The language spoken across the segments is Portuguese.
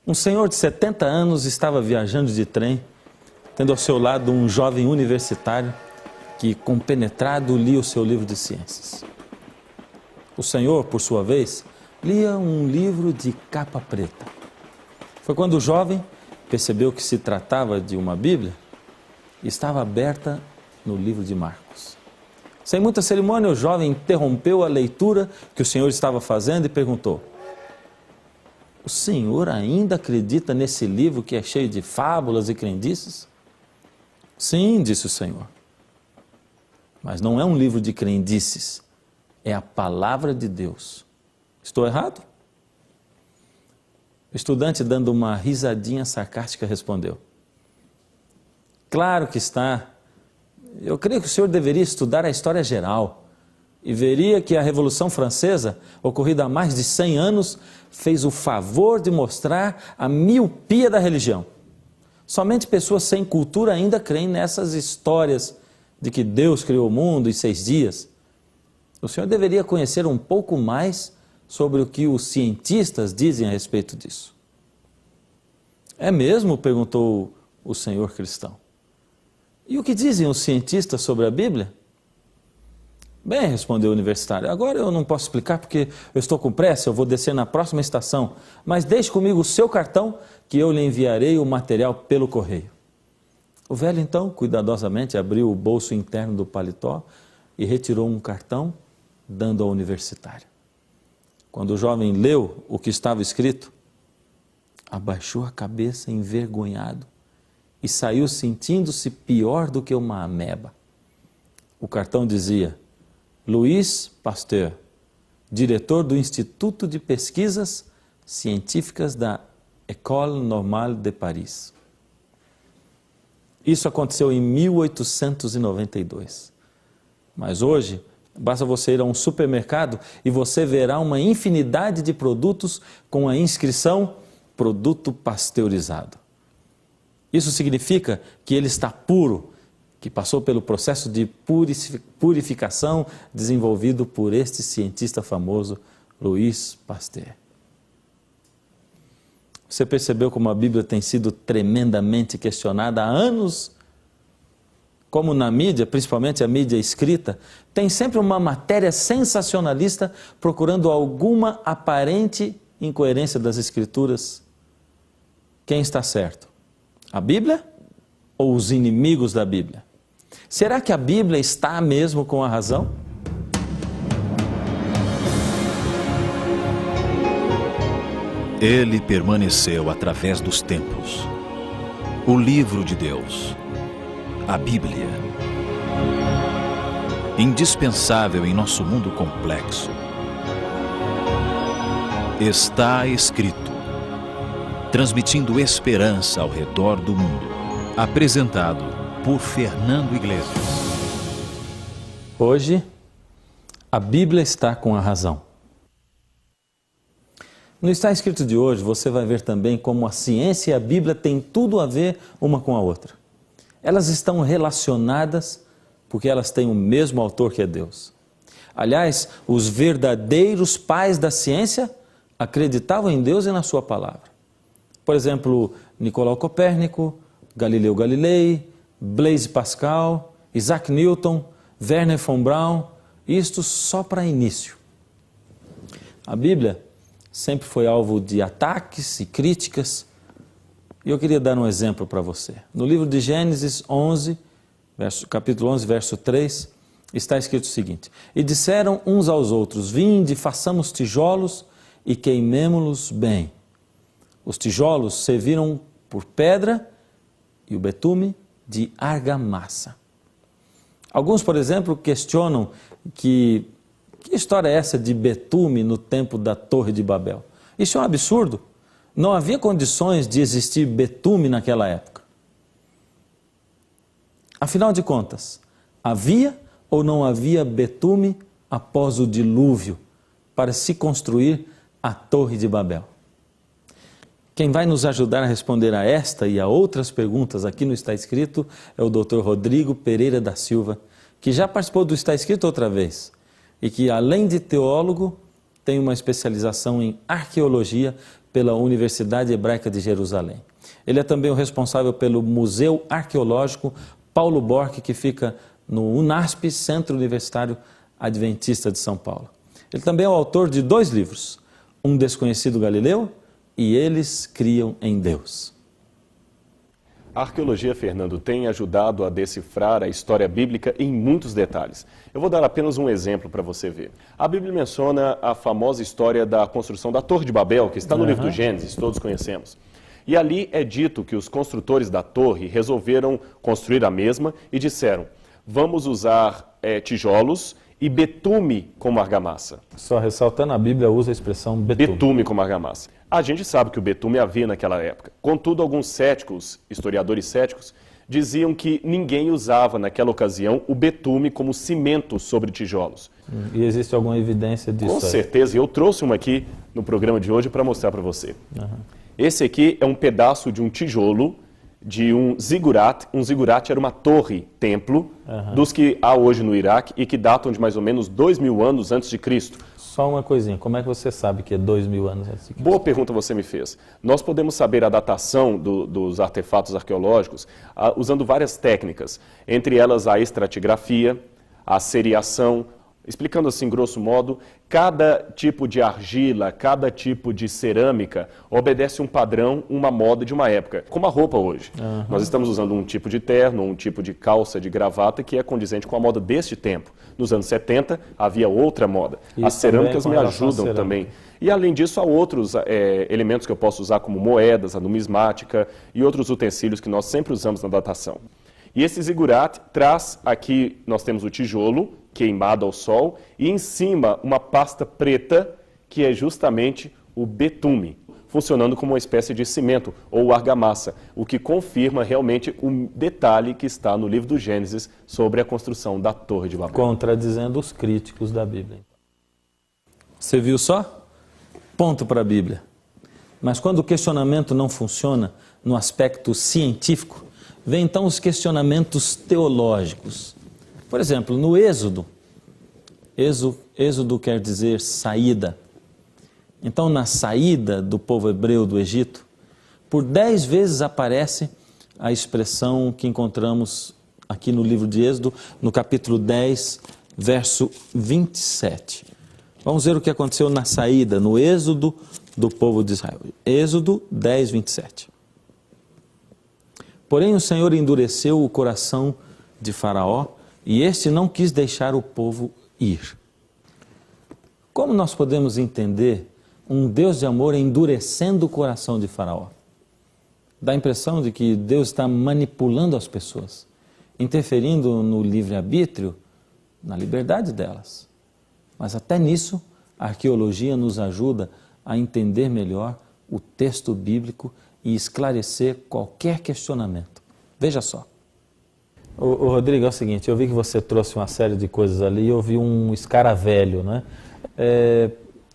Um senhor de 70 anos estava viajando de trem, tendo ao seu lado um jovem universitário que, compenetrado, lia o seu livro de ciências. O senhor, por sua vez, lia um livro de capa preta. Foi quando o jovem percebeu que se tratava de uma Bíblia e estava aberta no livro de Marcos. Sem muita cerimônia, o jovem interrompeu a leitura que o senhor estava fazendo e perguntou: "O senhor ainda acredita nesse livro que é cheio de fábulas e crendices?" "Sim", disse o senhor. "Mas não é um livro de crendices, é a palavra de Deus. Estou errado?" O estudante, dando uma risadinha sarcástica, respondeu: "Claro que está. Eu creio que o senhor deveria estudar a história geral e veria que a Revolução Francesa, ocorrida há mais de 100 anos, fez o favor de mostrar a miopia da religião. Somente pessoas sem cultura ainda creem nessas histórias de que Deus criou o mundo em 6 dias. O senhor deveria conhecer um pouco mais sobre o que os cientistas dizem a respeito disso." "É mesmo?" perguntou o senhor cristão. "E o que dizem os cientistas sobre a Bíblia?" "Bem", respondeu o universitário, "agora eu não posso explicar porque eu estou com pressa, eu vou descer na próxima estação, mas deixe comigo o seu cartão que eu lhe enviarei o material pelo correio." O velho então cuidadosamente abriu o bolso interno do paletó e retirou um cartão, dando ao universitário. Quando o jovem leu o que estava escrito, abaixou a cabeça envergonhado e saiu sentindo-se pior do que uma ameba. O cartão dizia: "Louis Pasteur, diretor do Instituto de Pesquisas Científicas da École Normale de Paris." Isso aconteceu em 1892. Mas hoje, basta você ir a um supermercado e você verá uma infinidade de produtos com a inscrição "produto pasteurizado". Isso significa que ele está puro, que passou pelo processo de purificação desenvolvido por este cientista famoso, Louis Pasteur. Você percebeu como a Bíblia tem sido tremendamente questionada há anos? Como na mídia, principalmente a mídia escrita, tem sempre uma matéria sensacionalista procurando alguma aparente incoerência das Escrituras. Quem está certo? A Bíblia ou os inimigos da Bíblia? Será que a Bíblia está mesmo com a razão? Ele permaneceu através dos tempos. O livro de Deus, a Bíblia. Indispensável em nosso mundo complexo. Está escrito, transmitindo esperança ao redor do mundo. Apresentado por Fernando Iglesias. Hoje, a Bíblia está com a razão. No Está Escrito de hoje, você vai ver também como a ciência e a Bíblia têm tudo a ver uma com a outra. Elas estão relacionadas porque elas têm o mesmo autor que é Deus. Aliás, os verdadeiros pais da ciência acreditavam em Deus e na sua palavra. Por exemplo, Nicolau Copérnico, Galileu Galilei, Blaise Pascal, Isaac Newton, Wernher von Braun, isto só para início. A Bíblia sempre foi alvo de ataques e críticas, e eu queria dar um exemplo para você. No livro de Gênesis 11, capítulo 11, verso 3, está escrito o seguinte: "E disseram uns aos outros, vinde, façamos tijolos e queimemo-los bem. Os tijolos serviram por pedra e o betume de argamassa." Alguns, por exemplo, questionam que história é essa de betume no tempo da Torre de Babel? Isso é um absurdo. Não havia condições de existir betume naquela época. Afinal de contas, havia ou não havia betume após o dilúvio para se construir a Torre de Babel? Quem vai nos ajudar a responder a esta e a outras perguntas aqui no Está Escrito é o Dr. Rodrigo Pereira da Silva, que já participou do Está Escrito outra vez e que, além de teólogo, tem uma especialização em arqueologia pela Universidade Hebraica de Jerusalém. Ele é também o responsável pelo Museu Arqueológico Paulo Borck, que fica no UNASP, Centro Universitário Adventista de São Paulo. Ele também é o autor de 2 livros, Um Desconhecido Galileu e Eles Criam em Deus. A arqueologia, Fernando, tem ajudado a decifrar a história bíblica em muitos detalhes. Eu vou dar apenas um exemplo para você ver. A Bíblia menciona a famosa história da construção da Torre de Babel, que está no livro do Gênesis, todos conhecemos. E ali é dito que os construtores da torre resolveram construir a mesma e disseram: vamos usar tijolos e betume como argamassa. Só ressaltando, a Bíblia usa a expressão betume. Betume como argamassa. A gente sabe que o betume havia naquela época. Contudo, alguns céticos, historiadores céticos, diziam que ninguém usava naquela ocasião o betume como cimento sobre tijolos. E existe alguma evidência disso? Com certeza, eu trouxe uma aqui no programa de hoje para mostrar para você. Esse aqui é um pedaço de um tijolo de um zigurat. Um zigurat era uma torre-templo dos que há hoje no Iraque e que datam de mais ou menos 2.000 anos antes de Cristo. Só uma coisinha, como é que você sabe que é 2.000 anos antes de Cristo? Boa pergunta você me fez. Nós podemos saber a datação dos artefatos arqueológicos usando várias técnicas, entre elas a estratigrafia, a seriação. Explicando assim, grosso modo, cada tipo de argila, cada tipo de cerâmica obedece um padrão, uma moda de uma época, como a roupa hoje. Nós estamos usando um tipo de terno, um tipo de calça, de gravata que é condizente com a moda deste tempo. Nos anos 70 havia outra moda. As cerâmicas me ajudam também. E além disso, há outros elementos que eu posso usar como moedas, a numismática e outros utensílios que nós sempre usamos na datação. E esse zigurat traz aqui, nós temos o tijolo queimado ao sol e em cima uma pasta preta que é justamente o betume, funcionando como uma espécie de cimento ou argamassa, o que confirma realmente um detalhe que está no livro do Gênesis sobre a construção da Torre de Babel. Contradizendo os críticos da Bíblia. Você viu só? Ponto para a Bíblia. Mas quando o questionamento não funciona no aspecto científico, vem então os questionamentos teológicos. Por exemplo, no Êxodo quer dizer saída. Então, na saída do povo hebreu do Egito, por 10 vezes aparece a expressão que encontramos aqui no livro de Êxodo, no capítulo 10, verso 27. Vamos ver o que aconteceu na saída, no Êxodo do povo de Israel. Êxodo 10, 27. Porém, o Senhor endureceu o coração de Faraó e este não quis deixar o povo ir. Como nós podemos entender um Deus de amor endurecendo o coração de Faraó? Dá a impressão de que Deus está manipulando as pessoas, interferindo no livre-arbítrio, na liberdade delas. Mas até nisso, a arqueologia nos ajuda a entender melhor o texto bíblico e esclarecer qualquer questionamento. Veja só. O Rodrigo, é o seguinte, eu vi que você trouxe uma série de coisas ali, eu vi um escaravelho, né?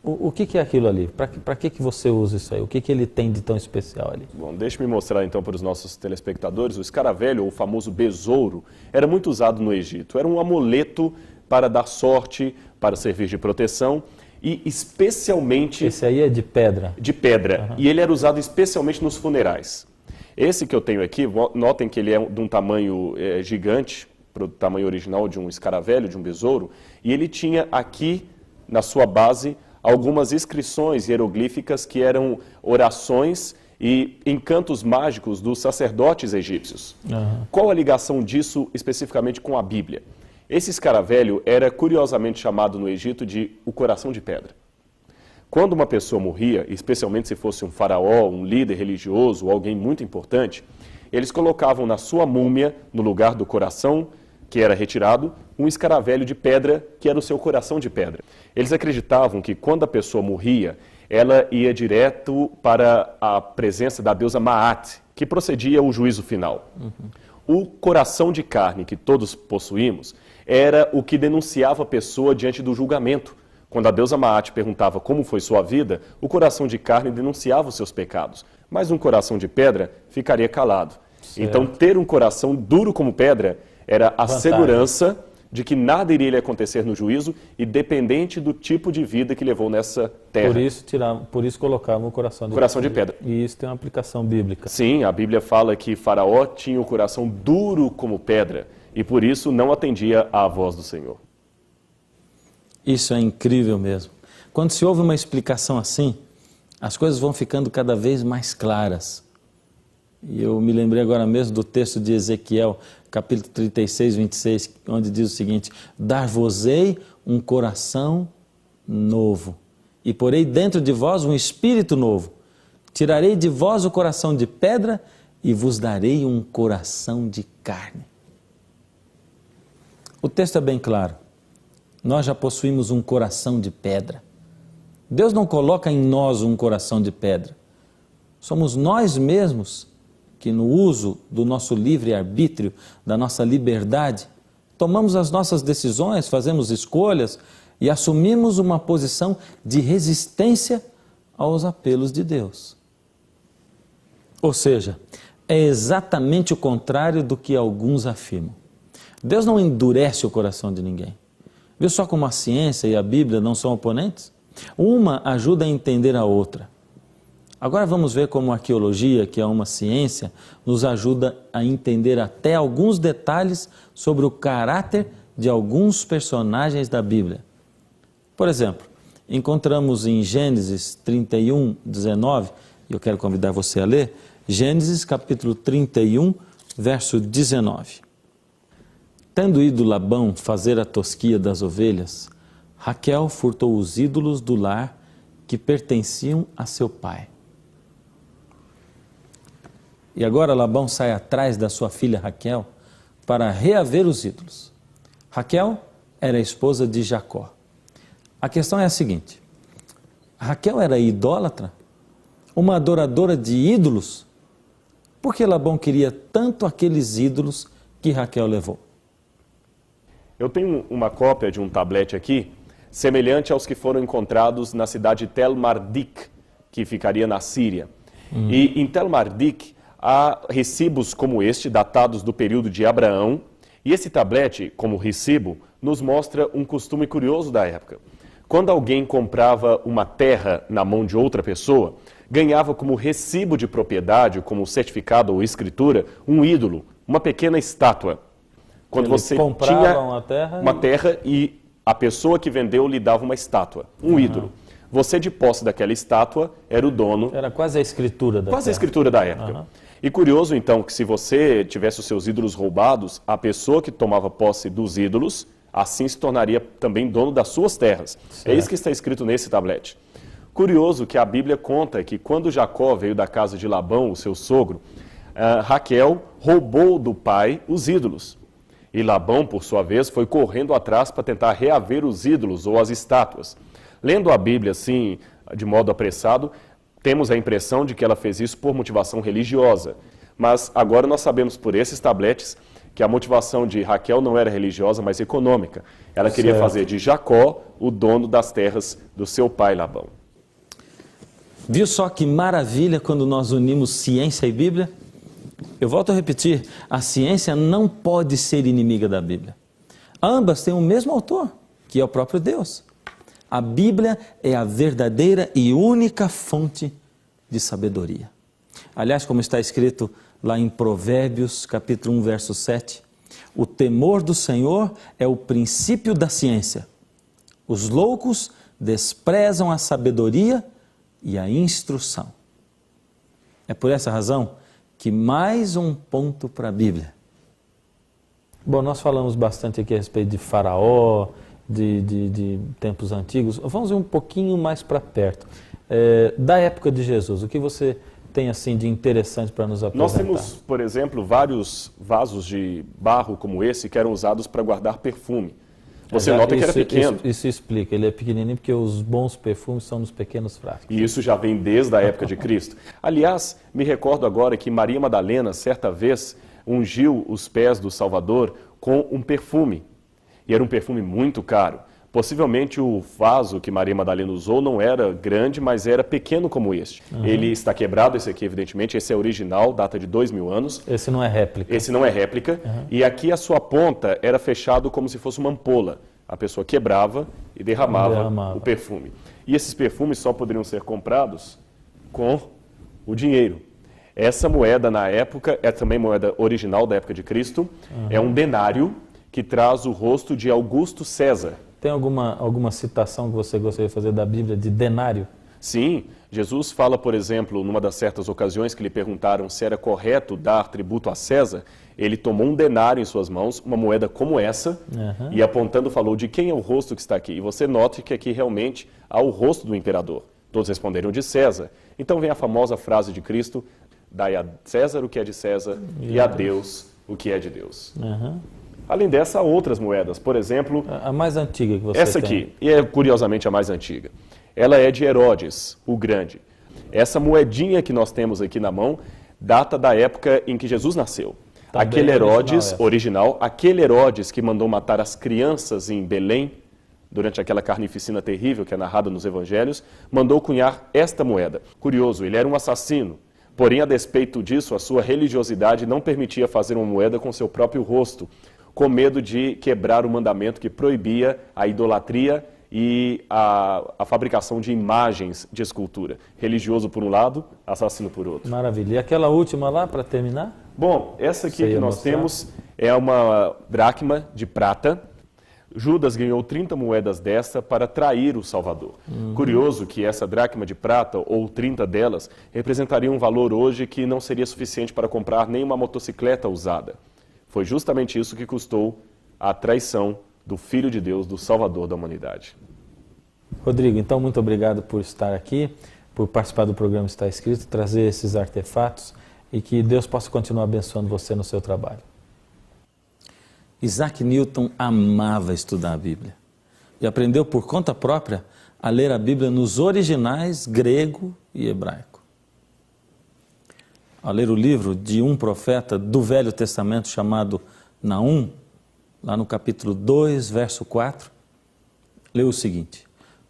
O que é aquilo ali? Para que você usa isso aí? O que ele tem de tão especial ali? Bom, deixa-me mostrar então para os nossos telespectadores. O escaravelho, ou o famoso besouro, era muito usado no Egito. Era um amuleto para dar sorte, para servir de proteção e especialmente... Esse aí é de pedra? De pedra. E ele era usado especialmente nos funerais. Esse que eu tenho aqui, notem que ele é de um tamanho gigante, para o tamanho original de um escaravelho, de um besouro, e ele tinha aqui, na sua base, algumas inscrições hieroglíficas que eram orações e encantos mágicos dos sacerdotes egípcios. Qual a ligação disso especificamente com a Bíblia? Esse escaravelho era curiosamente chamado no Egito de o coração de pedra. Quando uma pessoa morria, especialmente se fosse um faraó, um líder religioso ou alguém muito importante, eles colocavam na sua múmia, no lugar do coração que era retirado, um escaravelho de pedra que era o seu coração de pedra. Eles acreditavam que quando a pessoa morria, ela ia direto para a presença da deusa Maat, que procedia o juízo final. O coração de carne que todos possuímos era o que denunciava a pessoa diante do julgamento. Quando a deusa Maat perguntava como foi sua vida, o coração de carne denunciava os seus pecados, mas um coração de pedra ficaria calado. Certo. Então, ter um coração duro como pedra era a segurança de que nada iria lhe acontecer no juízo, independente do tipo de vida que levou nessa terra. Por isso colocavam o coração de pedra. E isso tem uma aplicação bíblica. Sim, a Bíblia fala que Faraó tinha o coração duro como pedra e por isso não atendia à voz do Senhor. Isso é incrível mesmo. Quando se ouve uma explicação assim, as coisas vão ficando cada vez mais claras. E eu me lembrei agora mesmo do texto de Ezequiel, capítulo 36, 26, onde diz o seguinte: dar-vos-ei um coração novo, e porei dentro de vós um espírito novo. Tirarei de vós o coração de pedra e vos darei um coração de carne. O texto é bem claro. Nós já possuímos um coração de pedra. Deus não coloca em nós um coração de pedra. Somos nós mesmos que, no uso do nosso livre-arbítrio, da nossa liberdade, tomamos as nossas decisões, fazemos escolhas e assumimos uma posição de resistência aos apelos de Deus. Ou seja, é exatamente o contrário do que alguns afirmam. Deus não endurece o coração de ninguém. Viu só como a ciência e a Bíblia não são oponentes? Uma ajuda a entender a outra. Agora vamos ver como a arqueologia, que é uma ciência, nos ajuda a entender até alguns detalhes sobre o caráter de alguns personagens da Bíblia. Por exemplo, encontramos em Gênesis 31, 19, e eu quero convidar você a ler, Gênesis capítulo 31, verso 19. Tendo ido Labão fazer a tosquia das ovelhas, Raquel furtou os ídolos do lar que pertenciam a seu pai. E agora Labão sai atrás da sua filha Raquel para reaver os ídolos. Raquel era a esposa de Jacó. A questão é a seguinte: Raquel era idólatra? Uma adoradora de ídolos? Por que Labão queria tanto aqueles ídolos que Raquel levou? Eu tenho uma cópia de um tablete aqui, semelhante aos que foram encontrados na cidade de Tel Mardik, que ficaria na Síria. E em Tel Mardik há recibos como este, datados do período de Abraão, e esse tablete, como recibo, nos mostra um costume curioso da época. Quando alguém comprava uma terra na mão de outra pessoa, ganhava como recibo de propriedade, como certificado ou escritura, um ídolo, uma pequena estátua. Quando você tinha uma terra e a pessoa que vendeu lhe dava uma estátua, um ídolo. Você, de posse daquela estátua, era o dono. Era quase a escritura da época. Quase a escritura da época. E curioso, então, que se você tivesse os seus ídolos roubados, a pessoa que tomava posse dos ídolos, assim se tornaria também dono das suas terras. Certo. É isso que está escrito nesse tablete. Curioso que a Bíblia conta que quando Jacó veio da casa de Labão, o seu sogro, Raquel roubou do pai os ídolos. E Labão, por sua vez, foi correndo atrás para tentar reaver os ídolos ou as estátuas. Lendo a Bíblia assim, de modo apressado, temos a impressão de que ela fez isso por motivação religiosa. Mas agora nós sabemos por esses tabletes que a motivação de Raquel não era religiosa, mas econômica. Ela queria fazer de Jacó o dono das terras do seu pai Labão. Viu só que maravilha quando nós unimos ciência e Bíblia? Eu volto a repetir, a ciência não pode ser inimiga da Bíblia. Ambas têm o mesmo autor, que é o próprio Deus. A Bíblia é a verdadeira e única fonte de sabedoria. Aliás, como está escrito lá em Provérbios, capítulo 1, verso 7, o temor do Senhor é o princípio da ciência. Os loucos desprezam a sabedoria e a instrução. É por essa razão que mais um ponto para a Bíblia. Bom, nós falamos bastante aqui a respeito de Faraó, de tempos antigos. Vamos ir um pouquinho mais para perto. Da época de Jesus, o que você tem assim de interessante para nos apresentar? Nós temos, por exemplo, vários vasos de barro como esse que eram usados para guardar perfume. Você nota que era pequeno. Isso explica, ele é pequenininho porque os bons perfumes são nos pequenos frascos. E isso já vem desde a época de Cristo. Aliás, me recordo agora que Maria Madalena, certa vez, ungiu os pés do Salvador com um perfume. E era um perfume muito caro. Possivelmente o vaso que Maria Madalena usou não era grande, mas era pequeno como este. Ele está quebrado, esse aqui evidentemente, esse é original, data de 2000 anos. Esse não é réplica. Esse não é réplica. E aqui a sua ponta era fechado como se fosse uma ampola. A pessoa quebrava e derramava o perfume. E esses perfumes só poderiam ser comprados com o dinheiro. Essa moeda na época, é também moeda original da época de Cristo, é um denário que traz o rosto de Augusto César. Tem alguma citação que você gostaria de fazer da Bíblia de denário? Sim, Jesus fala, por exemplo, numa das certas ocasiões que lhe perguntaram se era correto dar tributo a César, ele tomou um denário em suas mãos, uma moeda como essa, e apontando falou de quem é o rosto que está aqui. E você note que aqui realmente há o rosto do imperador. Todos responderam de César. Então vem a famosa frase de Cristo, dai a César o que é de César e a Deus o que é de Deus. Além dessa, há outras moedas. Por exemplo, a mais antiga que você essa tem. aqui, e é curiosamente a mais antiga. Ela é de Herodes, o Grande. Essa moedinha que nós temos aqui na mão data da época em que Jesus nasceu. Também aquele Herodes original, aquele Herodes que mandou matar as crianças em Belém, durante aquela carnificina terrível que é narrada nos evangelhos, mandou cunhar esta moeda. Curioso, ele era um assassino. Porém, a despeito disso, a sua religiosidade não permitia fazer uma moeda com seu próprio rosto, com medo de quebrar o mandamento que proibia a idolatria e a fabricação de imagens de escultura. Religioso por um lado, assassino por outro. Maravilha. E aquela última lá, para terminar? Bom, essa aqui que nós temos é uma dracma de prata. Judas ganhou 30 moedas dessa para trair o Salvador. Curioso que essa dracma de prata, ou 30 delas, representaria um valor hoje que não seria suficiente para comprar nem uma motocicleta usada. Foi justamente isso que custou a traição do Filho de Deus, do Salvador da humanidade. Rodrigo, então muito obrigado por estar aqui, por participar do programa Está Escrito, trazer esses artefatos e que Deus possa continuar abençoando você no seu trabalho. Isaac Newton amava estudar a Bíblia e aprendeu por conta própria a ler a Bíblia nos originais grego e hebraico. Ao ler o livro de um profeta do Velho Testamento chamado Naum, lá no capítulo 2, verso 4, leu o seguinte: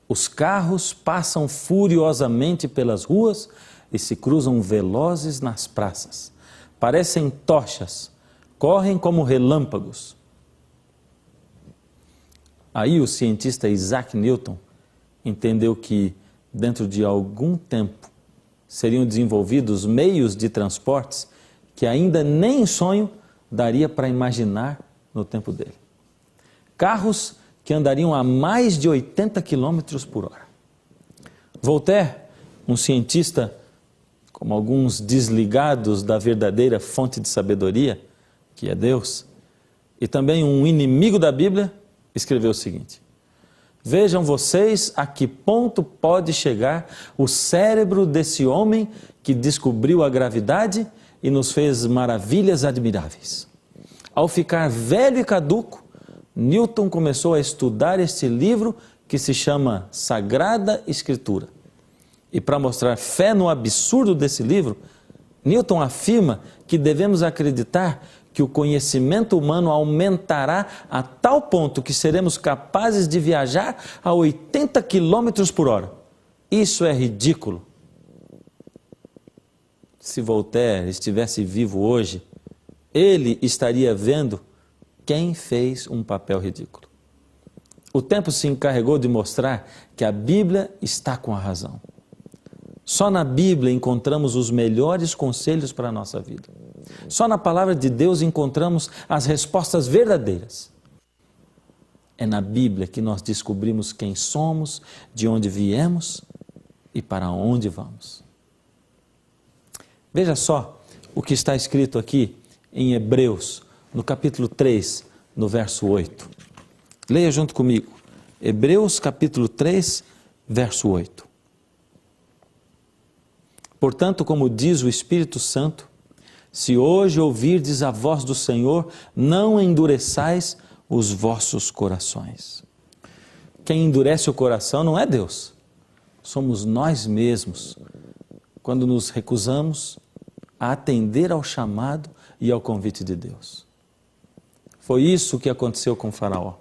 os carros passam furiosamente pelas ruas e se cruzam velozes nas praças. Parecem tochas, correm como relâmpagos. Aí o cientista Isaac Newton entendeu que, dentro de algum tempo, seriam desenvolvidos meios de transportes que ainda nem em sonho daria para imaginar no tempo dele. Carros que andariam a mais de 80 km por hora. Voltaire, um cientista, como alguns desligados da verdadeira fonte de sabedoria, que é Deus, e também um inimigo da Bíblia, escreveu o seguinte: vejam vocês a que ponto pode chegar o cérebro desse homem que descobriu a gravidade e nos fez maravilhas admiráveis. Ao ficar velho e caduco, Newton começou a estudar este livro que se chama Sagrada Escritura. E para mostrar fé no absurdo desse livro, Newton afirma que devemos acreditar que o conhecimento humano aumentará a tal ponto que seremos capazes de viajar a 80 km por hora. Isso é ridículo. Se Voltaire estivesse vivo hoje, ele estaria vendo quem fez um papel ridículo. O tempo se encarregou de mostrar que a Bíblia está com a razão. Só na Bíblia encontramos os melhores conselhos para a nossa vida. Só na palavra de Deus encontramos as respostas verdadeiras. É na Bíblia que nós descobrimos quem somos, de onde viemos e para onde vamos. Veja só o que está escrito aqui em Hebreus, no capítulo 3, no verso 8. Leia junto comigo. Hebreus, capítulo 3, verso 8. Portanto, como diz o Espírito Santo, se hoje ouvirdes a voz do Senhor, não endureçais os vossos corações. Quem endurece o coração não é Deus, somos nós mesmos, quando nos recusamos a atender ao chamado e ao convite de Deus. Foi isso que aconteceu com Faraó.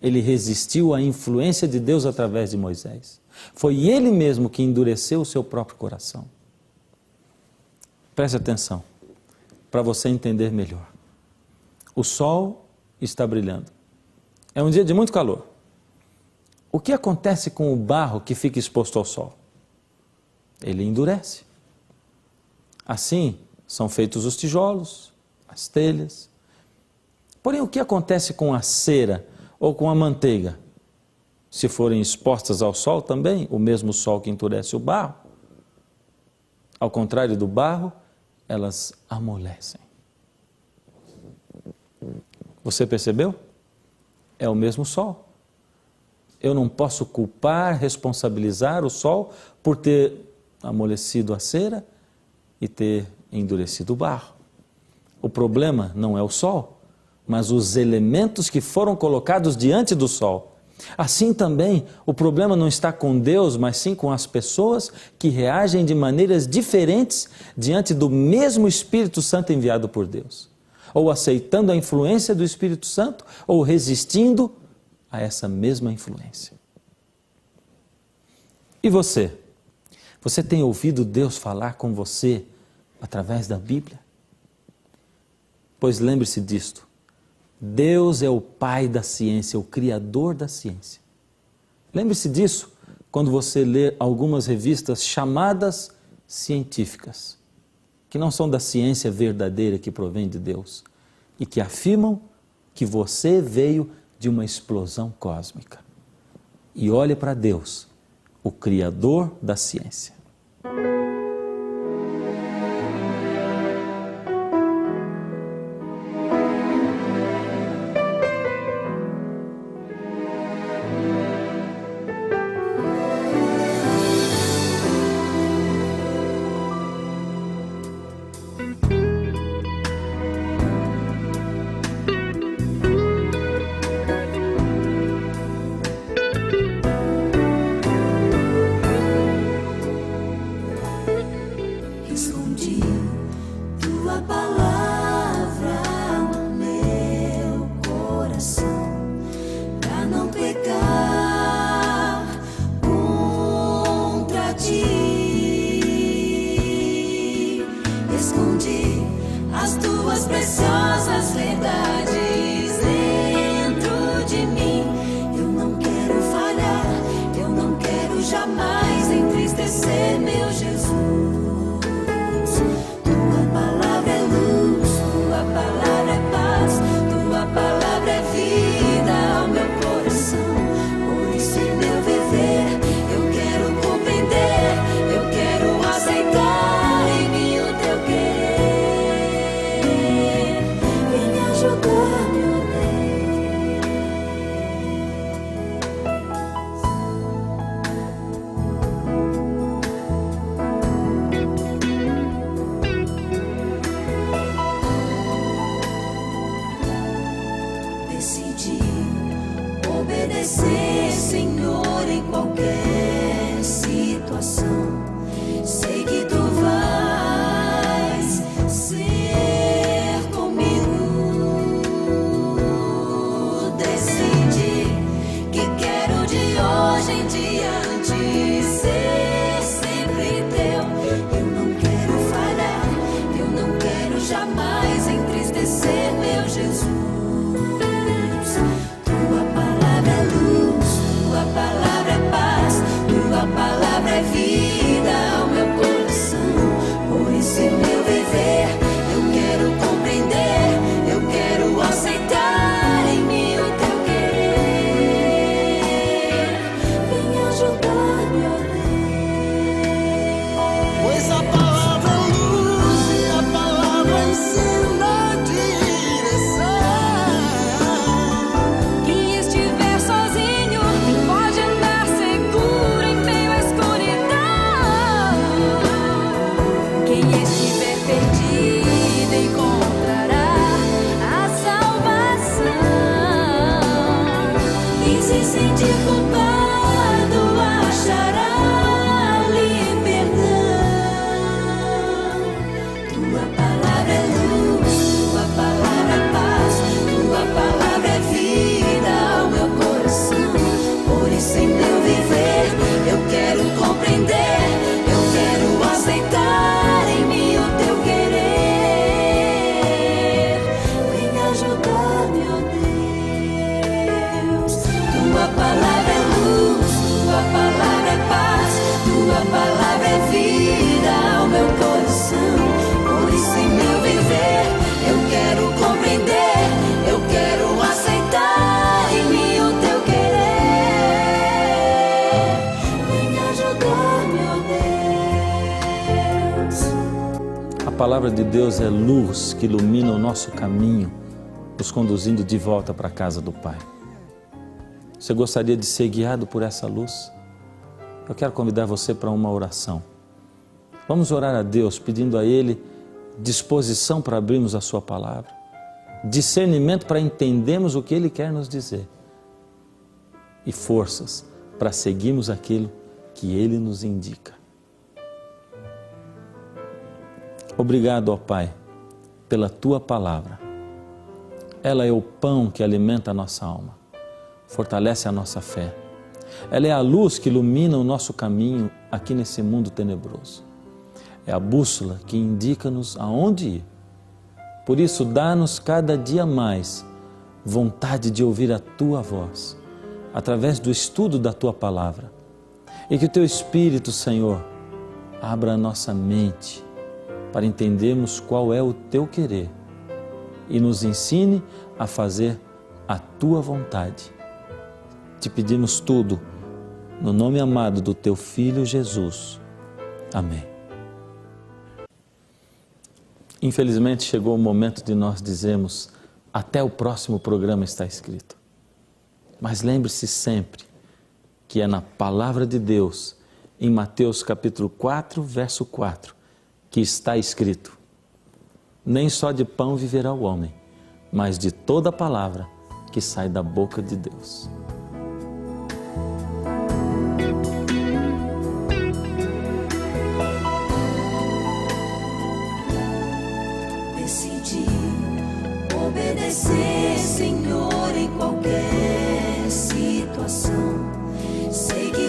Ele resistiu à influência de Deus através de Moisés. Foi ele mesmo que endureceu o seu próprio coração. Preste atenção, para você entender melhor. O sol está brilhando. É um dia de muito calor. O que acontece com o barro que fica exposto ao sol? Ele endurece. Assim são feitos os tijolos, as telhas. Porém, o que acontece com a cera ou com a manteiga? Se forem expostas ao sol também, o mesmo sol que endurece o barro, ao contrário do barro, elas amolecem. Você percebeu? É o mesmo sol. Eu não posso culpar, responsabilizar o sol por ter amolecido a cera e ter endurecido o barro. O problema não é o sol, mas os elementos que foram colocados diante do sol. Assim também, o problema não está com Deus, mas sim com as pessoas que reagem de maneiras diferentes diante do mesmo Espírito Santo enviado por Deus. Ou aceitando a influência do Espírito Santo, ou resistindo a essa mesma influência. E você? Você tem ouvido Deus falar com você através da Bíblia? Pois lembre-se disto. Deus é o Pai da ciência, o Criador da ciência. Lembre-se disso quando você lê algumas revistas chamadas científicas, que não são da ciência verdadeira que provém de Deus e que afirmam que você veio de uma explosão cósmica. E olhe para Deus, o Criador da ciência. Obedecer, Senhor, em qualquer situação. Sei que Tu vais ser comigo. Decidi que quero de hoje em diante ser sempre Teu. Eu não quero falhar, eu não quero jamais entristecer meu Jesus. Tua palavra é vida ao meu coração. palavra de Deus é luz que ilumina o nosso caminho, nos conduzindo de volta para a casa do Pai. Você gostaria de ser guiado por essa luz? Eu quero convidar você para uma oração. Vamos orar a Deus pedindo a Ele disposição para abrirmos a sua palavra, discernimento para entendermos o que Ele quer nos dizer e forças para seguirmos aquilo que Ele nos indica. Obrigado, ó Pai, pela Tua palavra. Ela é o pão que alimenta a nossa alma, fortalece a nossa fé. Ela é a luz que ilumina o nosso caminho aqui nesse mundo tenebroso. É a bússola que indica-nos aonde ir. Por isso, dá-nos cada dia mais vontade de ouvir a Tua voz, através do estudo da Tua palavra. E que o Teu Espírito, Senhor, abra a nossa mente para entendermos qual é o Teu querer e nos ensine a fazer a Tua vontade. Te pedimos tudo no nome amado do Teu Filho Jesus. Amém. Infelizmente chegou o momento de nós dizermos: até o próximo programa está escrito. Mas lembre-se sempre que é na palavra de Deus, em Mateus capítulo 4, verso 4, que está escrito: nem só de pão viverá o homem, mas de toda palavra que sai da boca de Deus. Decidi obedecer, Senhor, em qualquer situação. Sei que